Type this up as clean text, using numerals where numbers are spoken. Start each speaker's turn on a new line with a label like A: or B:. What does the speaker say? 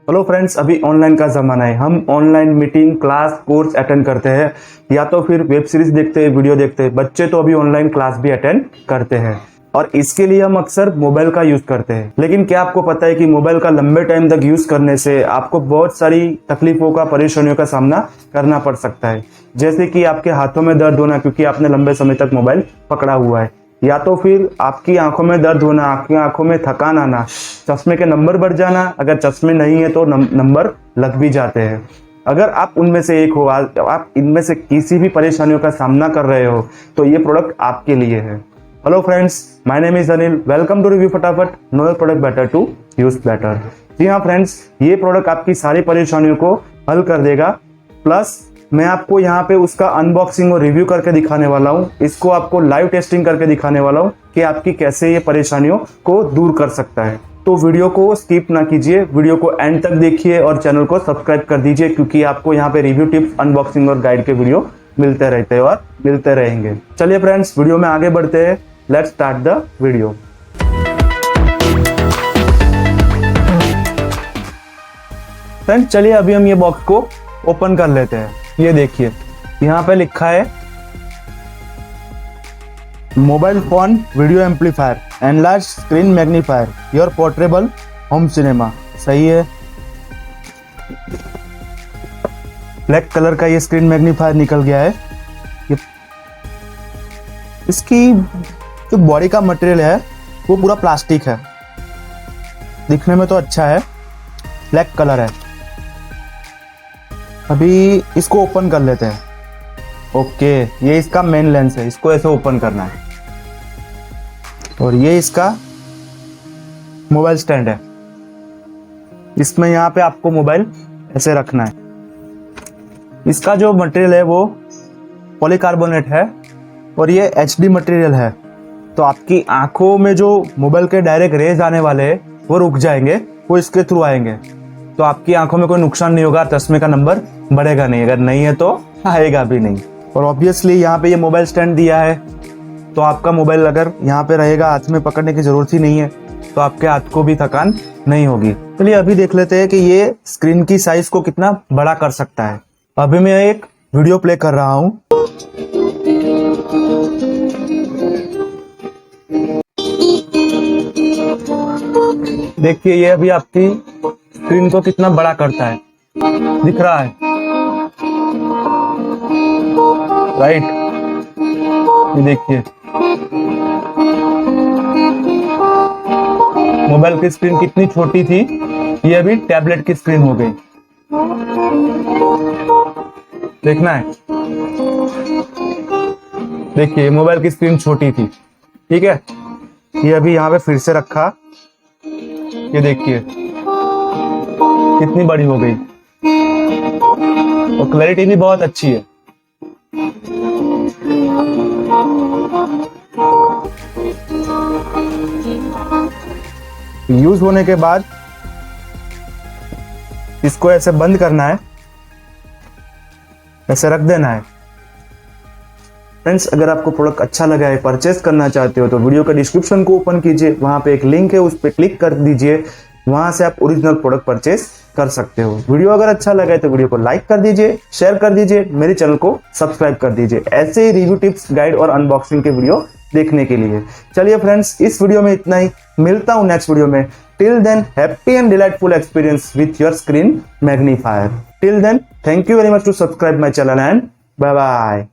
A: Hello friends, अभी online का ज़माना है। हम online meeting, class, course attend करते हैं या तो फिर वेब सीरीज देखते हैं, वीडियो देखते हैं। बच्चे तो अभी ऑनलाइन क्लास भी अटेंड करते हैं और इसके लिए हम अक्सर मोबाइल का यूज़ करते हैं। लेकिन क्या आपको पता है कि मोबाइल का लंबे टाइम तक यूज़ करने से आपको बहुत सारी तकलीफों का, परेशानियों का सामना करना पड़ सकता है। जैसे कि आपके हाथों में दर्द होना क्योंकि आपने लंबे समय तक मोबाइल पकड़ा हुआ है, या तो फिर आपकी आंखों में दर्द होना, आपकी आंखों में थकान आना, चश्मे के नंबर बढ़ जाना। अगर चश्मे नहीं है तो नंबर लग भी जाते हैं। अगर आप उनमें से एक हो, आप इनमें से किसी भी परेशानियों का सामना कर रहे हो तो ये प्रोडक्ट आपके लिए है। Hello friends, my name is Anil. Welcome to review Fatafat. Know your product better to use better. जी हाँ फ्रेंड्स, ये प्रोडक्ट आपकी सारी परेशानियों को हल कर देगा। प्लस मैं आपको यहाँ पे उसका अनबॉक्सिंग और रिव्यू करके दिखाने वाला हूँ। इसको आपको लाइव टेस्टिंग करके दिखाने वाला हूँ कि आपकी कैसे ये परेशानियों को दूर कर सकता है। तो वीडियो को स्किप ना कीजिए, वीडियो को एंड तक देखिए और चैनल को सब्सक्राइब कर दीजिए, क्योंकि आपको यहाँ पे रिव्यू टिप्स, अनबॉक्सिंग और गाइड के वीडियो मिलते रहते हैं और मिलते रहेंगे। चलिए फ्रेंड्स, वीडियो में आगे बढ़ते हैं। Let's start the video. Friends चलिए अभी हम ये बॉक्स को ओपन कर लेते हैं। ये देखिए, यहाँ पे लिखा है mobile phone video amplifier enlarge screen magnifier your portable home cinema. सही है। ब्लैक कलर का ये स्क्रीन मैग्नीफायर निकल गया है। ये इसकी जो बॉडी का मटेरियल है वो पूरा प्लास्टिक है। दिखने में तो अच्छा है, ब्लैक कलर है। अभी इसको ओपन कर लेते हैं। ओके, ये इसका मेन लेंस है, इसको ऐसे ओपन करना है। और ये इसका मोबाइल स्टैंड है। इसमें यहाँ पे आपको मोबाइल ऐसे रखना है। इसका जो मटेरियल है वो पॉलीकार्बोनेट है और ये एचडी मटेरियल है, तो आपकी आंखों में जो मोबाइल के डायरेक्ट रेज आने वाले हैं वो रुक जाएंगे, वो इसके थ्रू आएंगे। तो आपकी आंखों में कोई नुकसान नहीं होगा, चश्मे का नंबर बढ़ेगा नहीं, अगर नहीं है तो आएगा भी नहीं। और ऑब्वियसली यहाँ पे ये मोबाइल स्टैंड दिया है, तो आपका मोबाइल अगर यहाँ पे रहेगा, हाथ में पकड़ने की जरूरत ही नहीं है, तो आपके हाथ को भी थकान नहीं होगी। चलिए अभी देख लेते हैं कि ये स्क्रीन की साइज को कितना बड़ा कर सकता है। अभी मैं एक वीडियो प्ले कर रहा हूँ। देखिए ये अभी आपकी स्क्रीन को कितना बड़ा करता है, दिख रहा है राइट। ये देखिए मोबाइल की स्क्रीन कितनी छोटी थी, ये अभी टैबलेट की स्क्रीन हो गई। देखना है, देखिए मोबाइल की स्क्रीन छोटी थी, ठीक है। ये अभी यहाँ पे फिर से रखा, ये देखिए कितनी बड़ी हो गई और क्लैरिटी भी बहुत अच्छी है। यूज होने के बाद इसको ऐसे बंद करना है, ऐसे रख देना है। फ्रेंड्स, अगर आपको प्रोडक्ट अच्छा लगा है, परचेस करना चाहते हो, तो वीडियो का डिस्क्रिप्शन को ओपन कीजिए, वहां पे एक लिंक है, उस पर क्लिक कर दीजिए। वहां से आप ओरिजिनल प्रोडक्ट परचेस कर सकते हो। वीडियो अगर अच्छा लगा है तो वीडियो को लाइक कर दीजिए, शेयर कर दीजिए, मेरे चैनल को सब्सक्राइब कर दीजिए ऐसे ही रिव्यू टिप्स, गाइड और अनबॉक्सिंग के वीडियो देखने के लिए। चलिए फ्रेंड्स, इस वीडियो में इतना ही। मिलता हूं नेक्स्ट वीडियो में। Till then, happy and delightful experience with your screen magnifier. Till then, thank you very much to subscribe my channel and bye bye.